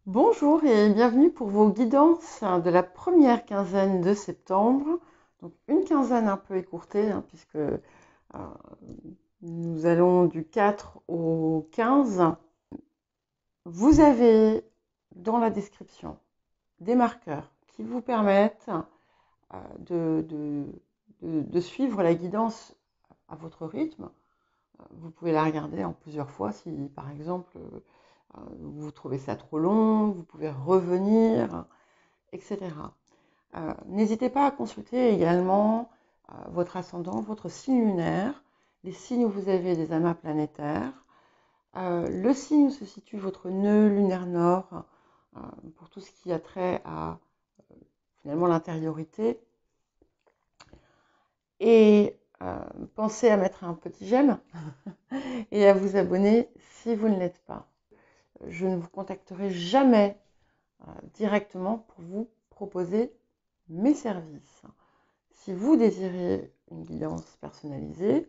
Bonjour et bienvenue pour vos guidances de la première quinzaine de septembre. Donc une quinzaine un peu écourtée puisque nous allons du 4 au 15. Vous avez dans la description des marqueurs qui vous permettent de suivre la guidance à votre rythme. Vous pouvez la regarder en plusieurs fois si par exemple vous trouvez ça trop long, vous pouvez revenir, etc. N'hésitez pas à consulter également votre ascendant, votre signe lunaire, les signes où vous avez des amas planétaires, le signe où se situe votre nœud lunaire nord, pour tout ce qui a trait à finalement l'intériorité. Et pensez à mettre un petit j'aime et à vous abonner si vous ne l'êtes pas. Je ne vous contacterai jamais directement pour vous proposer mes services. Si vous désirez une guidance personnalisée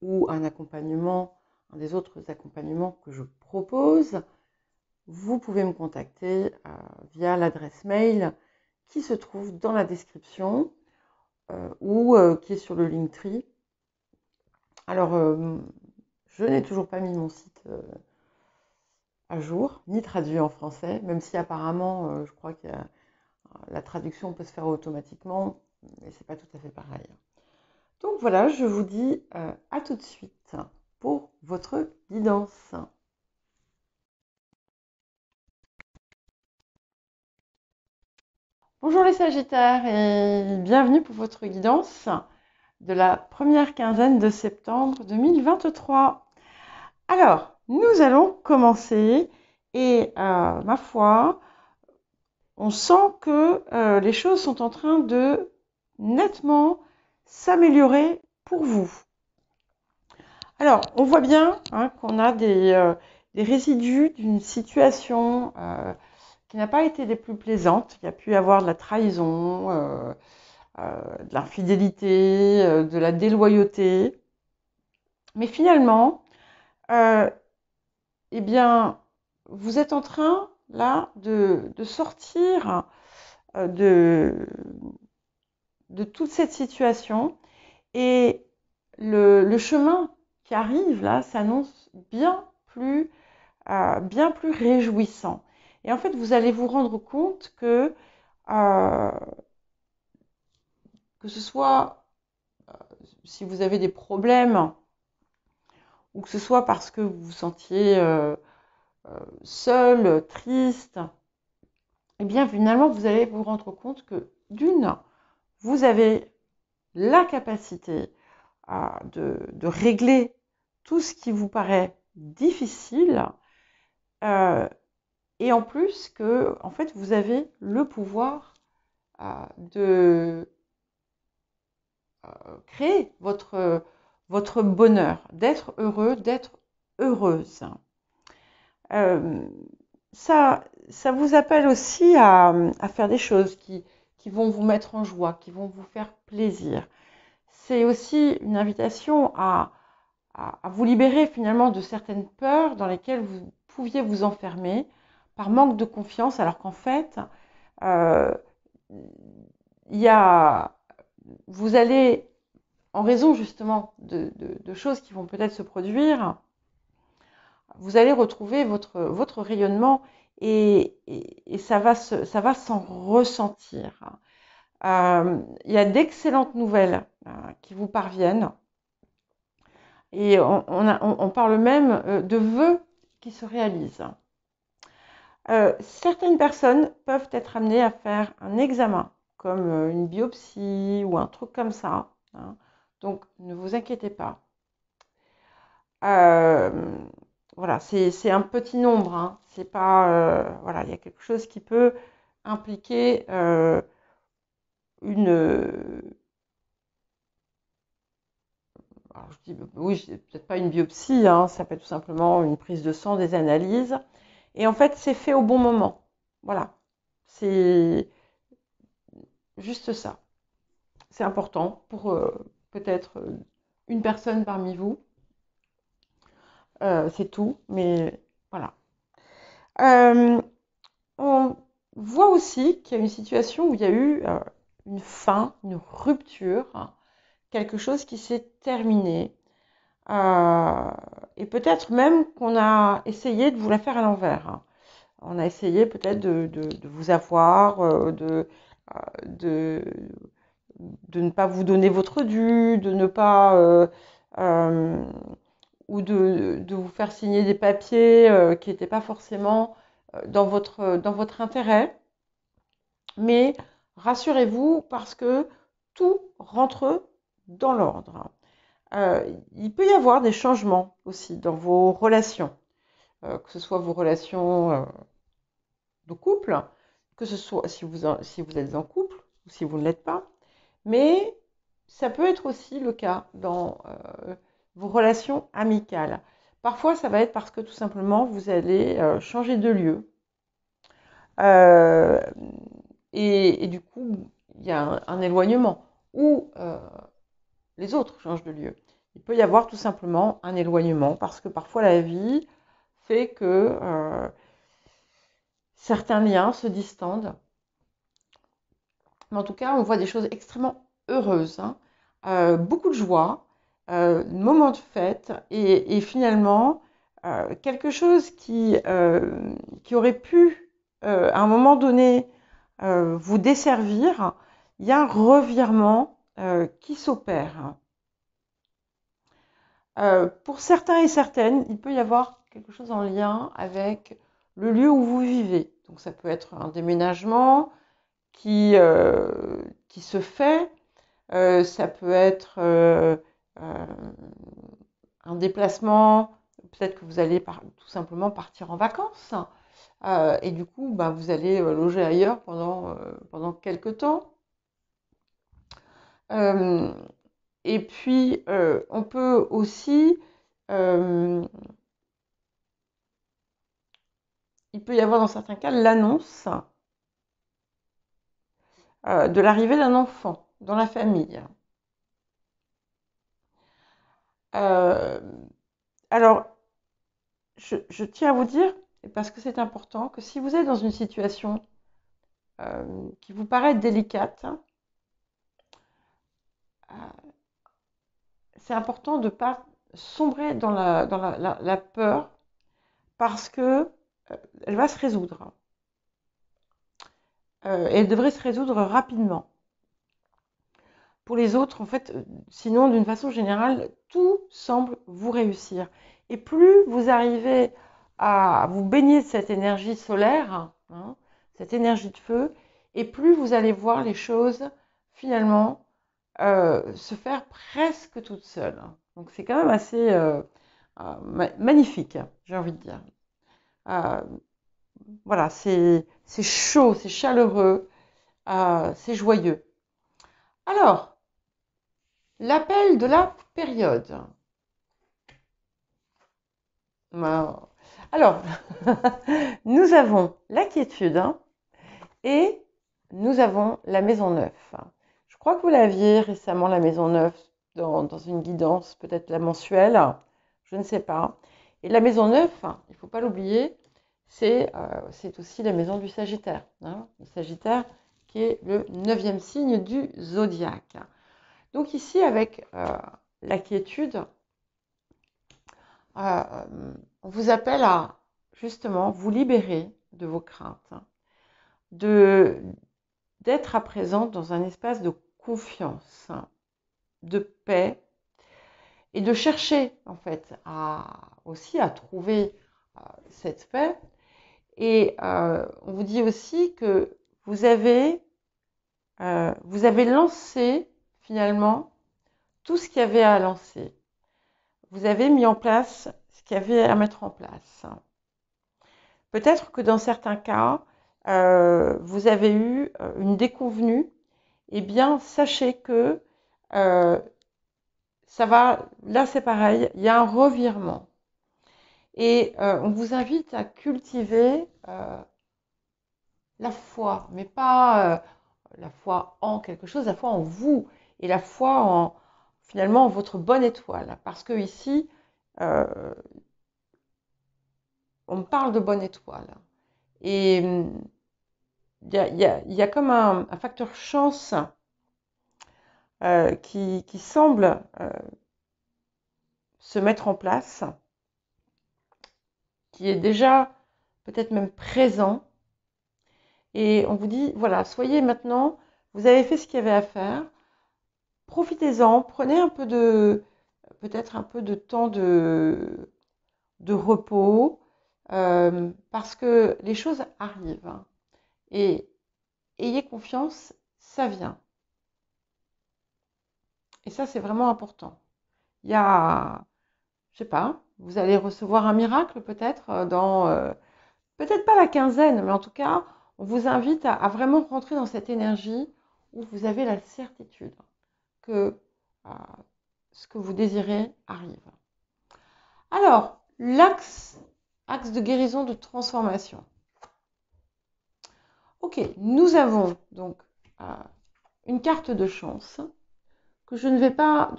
ou un accompagnement, un des autres accompagnements que je propose, vous pouvez me contacter via l'adresse mail qui se trouve dans la description ou qui est sur le Linktree. Alors, je n'ai toujours pas mis mon site à jour, ni traduit en français, même si apparemment, je crois que la traduction peut se faire automatiquement, mais c'est pas tout à fait pareil. Donc voilà, je vous dis à tout de suite pour votre guidance. Bonjour les Sagittaires et bienvenue pour votre guidance de la première quinzaine de septembre 2023. Alors, nous allons commencer et ma foi, on sent que les choses sont en train de nettement s'améliorer pour vous. Alors, on voit bien qu'on a des résidus d'une situation qui n'a pas été des plus plaisantes. Il y a pu y avoir de la trahison, de l'infidélité, de la déloyauté. Mais finalement, euh, eh bien, vous êtes en train, là, de sortir de, de toute cette situation. Et le chemin qui arrive, là, s'annonce bien plus réjouissant. Et en fait, vous allez vous rendre compte euh, que ce soit si vous avez des problèmes ou que ce soit parce que vous vous sentiez seul, triste, eh bien finalement, vous allez vous rendre compte que d'une, vous avez la capacité de régler tout ce qui vous paraît difficile et en plus que en fait, vous avez le pouvoir de créer votre bonheur, d'être heureux, d'être heureuse. Euh, ça vous appelle aussi à faire des choses qui vont vous mettre en joie, qui vont vous faire plaisir. C'est aussi une invitation à vous libérer finalement de certaines peurs dans lesquelles vous pouviez vous enfermer par manque de confiance, alors qu'en fait, euh, il y a, vous allez, en raison justement de choses qui vont peut-être se produire, vous allez retrouver votre rayonnement et ça va s'en ressentir. Il y a d'excellentes nouvelles qui vous parviennent et on parle même de vœux qui se réalisent. Certaines personnes peuvent être amenées à faire un examen, comme une biopsie ou un truc comme ça. Donc, ne vous inquiétez pas. Euh, voilà, c'est un petit nombre. C'est pas, voilà, il y a quelque chose qui peut impliquer une. Alors je dis, oui, peut-être pas une biopsie, ça peut être tout simplement une prise de sang, des analyses. Et en fait, c'est fait au bon moment. Voilà, c'est juste ça. C'est important pour peut-être une personne parmi vous. C'est tout, mais voilà. Euh, on voit aussi qu'il y a une situation où il y a eu une fin, une rupture, hein, quelque chose qui s'est terminé. Euh, et peut-être même qu'on a essayé de vous la faire à l'envers, hein. On a essayé peut-être de vous avoir, de, de ne pas vous donner votre dû, de ne pas, euh, ou de vous faire signer des papiers qui n'étaient pas forcément dans votre intérêt. Mais rassurez-vous parce que tout rentre dans l'ordre. Il peut y avoir des changements aussi dans vos relations, que ce soit vos relations de couple, que ce soit si vous êtes en couple ou si vous ne l'êtes pas, mais ça peut être aussi le cas dans vos relations amicales. Parfois, ça va être parce que tout simplement, vous allez changer de lieu. Euh, et du coup, il y a un éloignement. Ou les autres changent de lieu. Il peut y avoir tout simplement un éloignement parce que parfois la vie fait que certains liens se distendent. Mais en tout cas, on voit des choses extrêmement heureuses, hein. Beaucoup de joie, moments de fête et finalement quelque chose qui aurait pu à un moment donné vous desservir, il y a un revirement qui s'opère. Pour certains et certaines, il peut y avoir quelque chose en lien avec le lieu où vous vivez. Donc ça peut être un déménagement qui se fait, ça peut être euh, un déplacement, peut-être que vous allez tout simplement partir en vacances. Et du coup, bah, vous allez loger ailleurs pendant quelques temps. Euh, et puis, on peut aussi euh, il peut y avoir dans certains cas l'annonce de l'arrivée d'un enfant dans la famille. Euh, alors, je tiens à vous dire, parce que c'est important, que si vous êtes dans une situation qui vous paraît délicate, euh, c'est important de ne pas sombrer dans la peur parce que elle va se résoudre. Et elle devrait se résoudre rapidement. Pour les autres, en fait, sinon, d'une façon générale, tout semble vous réussir. Et plus vous arrivez à vous baigner de cette énergie solaire, hein, cette énergie de feu, et plus vous allez voir les choses, finalement, se faire presque toutes seules. Donc c'est quand même assez magnifique, j'ai envie de dire. Euh, voilà, c'est chaud, c'est chaleureux, c'est joyeux. Alors, l'appel de la période. Alors, nous avons la quiétude, hein, et nous avons la maison neuve. Je crois que vous l'aviez récemment, la maison neuve, dans une guidance, peut-être la mensuelle, je ne sais pas. Et la maison neuve, il ne faut pas l'oublier, c'est aussi la maison du Sagittaire, hein, le Sagittaire qui est le 9e signe du zodiaque. Donc ici, avec la quiétude, euh, on vous appelle à justement vous libérer de vos craintes, de d'être à présent dans un espace de confiance, de paix et de chercher en fait aussi à trouver cette paix. Et on vous dit aussi que vous avez lancé finalement tout ce qu'il y avait à lancer. Vous avez mis en place ce qu'il y avait à mettre en place. Peut-être que dans certains cas, vous avez eu une déconvenue. Eh bien, sachez que euh, ça va, là c'est pareil, il y a un revirement. Et on vous invite à cultiver la foi, mais pas la foi en quelque chose, la foi en vous et la foi en finalement en votre bonne étoile. Parce que ici, on parle de bonne étoile. Et il y a comme un facteur chance qui semble se mettre en place, qui est déjà peut-être même présent. Et on vous dit, voilà, soyez maintenant, vous avez fait ce qu'il y avait à faire, profitez-en, prenez peut-être un peu de temps de repos, parce que les choses arrivent. Hein. Et ayez confiance, ça vient. Et ça, c'est vraiment important. Il y a, je sais pas, vous allez recevoir un miracle peut-être peut-être pas la quinzaine, mais en tout cas, on vous invite à vraiment rentrer dans cette énergie où vous avez la certitude que euh, ce que vous désirez arrive. Alors, axe de guérison, de transformation. Ok, nous avons donc une carte de chance dont je ne vais pas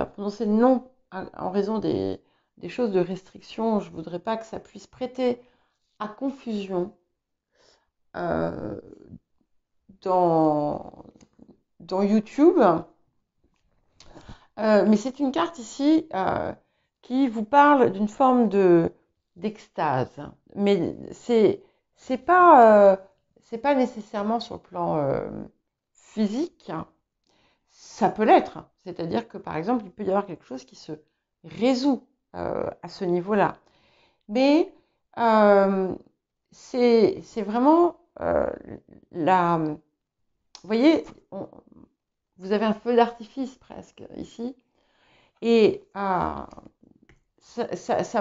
prononcer le nom en raison des choses de restriction. Je ne voudrais pas que ça puisse prêter à confusion dans YouTube. Mais c'est une carte ici qui vous parle d'une forme d'extase. Mais c'est pas nécessairement sur le plan physique. Ça peut l'être. C'est-à-dire que par exemple, il peut y avoir quelque chose qui se résout à ce niveau-là. Mais c'est vraiment vous voyez, vous avez un feu d'artifice presque ici. Et ça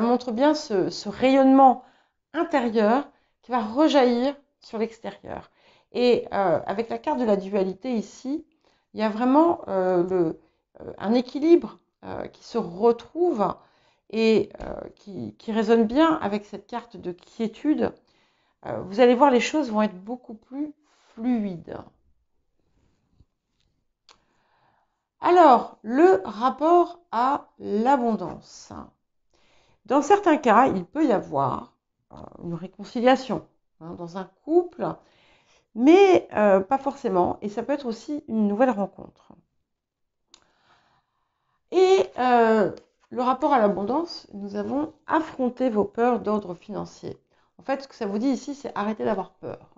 montre bien ce rayonnement intérieur qui va rejaillir sur l'extérieur. Et avec la carte de la dualité ici, il y a vraiment un équilibre qui se retrouve et qui résonne bien avec cette carte de quiétude. Vous allez voir, les choses vont être beaucoup plus fluides. Alors, le rapport à l'abondance. Dans certains cas, il peut y avoir une réconciliation dans un couple, mais pas forcément. Et ça peut être aussi une nouvelle rencontre. Et le rapport à l'abondance, nous avons affronté vos peurs d'ordre financier. En fait, ce que ça vous dit ici, c'est arrêter d'avoir peur.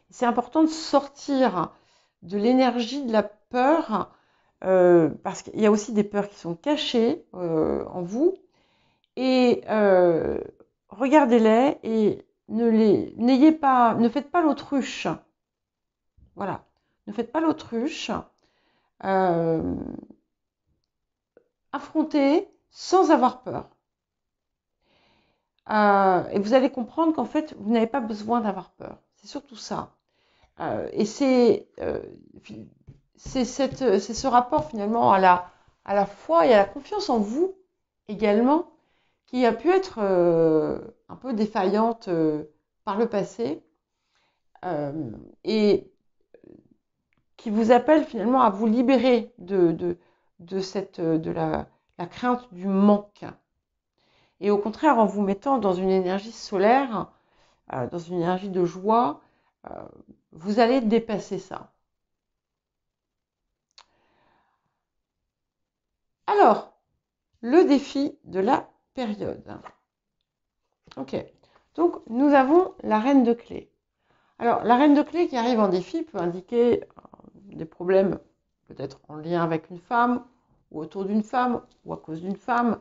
C'est important de sortir de l'énergie de la peur, parce qu'il y a aussi des peurs qui sont cachées en vous. Et regardez-les et ne faites pas l'autruche. Voilà, ne faites pas l'autruche. Affrontez sans avoir peur. Et vous allez comprendre qu'en fait, vous n'avez pas besoin d'avoir peur. C'est surtout ça. Et c'est ce rapport finalement à la foi et à la confiance en vous également qui a pu être un peu défaillante par le passé et qui vous appelle finalement à vous libérer de la crainte du manque. Et au contraire, en vous mettant dans une énergie solaire, dans une énergie de joie, vous allez dépasser ça. Alors, le défi de la période. Ok, donc nous avons la reine de clés. Alors, la reine de clés qui arrive en défi peut indiquer des problèmes peut-être en lien avec une femme, ou autour d'une femme, ou à cause d'une femme,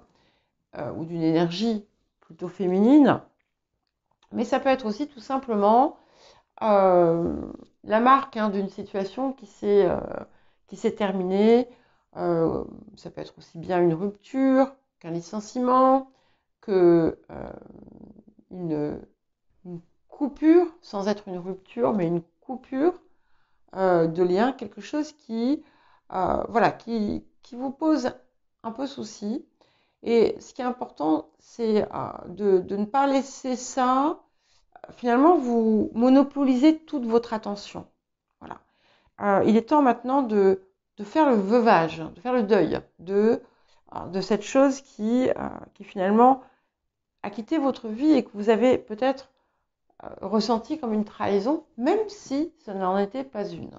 ou d'une énergie plutôt féminine. Mais ça peut être aussi tout simplement la marque d'une situation qui s'est terminée. Ça peut être aussi bien une rupture qu'un licenciement, que une coupure, sans être une rupture, mais une coupure de lien, quelque chose qui vous pose un peu souci. Et ce qui est important, c'est de ne pas laisser ça, finalement, vous monopoliser toute votre attention. Voilà. Il est temps maintenant de faire le veuvage, de faire le deuil de cette chose qui finalement a quitté votre vie et que vous avez peut-être ressenti comme une trahison, même si ce n'en était pas une.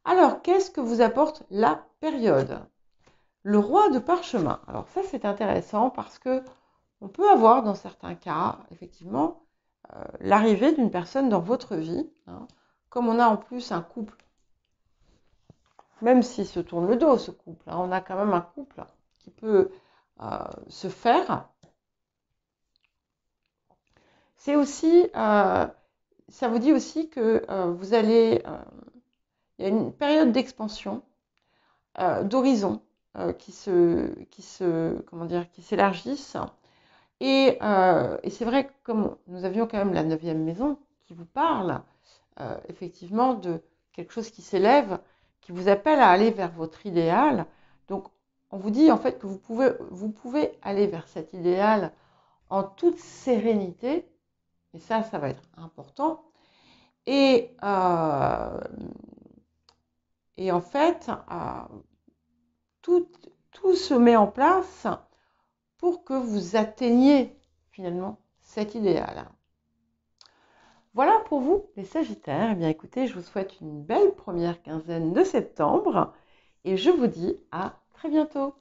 Alors, qu'est-ce que vous apporte la période? Le roi de parchemin. Alors ça, c'est intéressant parce que on peut avoir dans certains cas, effectivement, l'arrivée d'une personne dans votre vie. Hein. Comme on a en plus un couple, même s'il se tourne le dos, ce couple, hein, on a quand même un couple qui peut se faire. C'est aussi, ça vous dit aussi que vous allez, il y a une période d'expansion, d'horizon comment dire, qui s'élargissent. Et c'est vrai que comme nous avions quand même la 9e maison qui vous parle, effectivement, de quelque chose qui s'élève, qui vous appelle à aller vers votre idéal. Donc, on vous dit en fait que vous pouvez aller vers cet idéal en toute sérénité, et ça va être important. Et en fait, tout se met en place pour que vous atteigniez finalement cet idéal. Voilà pour vous les Sagittaires. Eh bien écoutez, je vous souhaite une belle première quinzaine de septembre et je vous dis à très bientôt.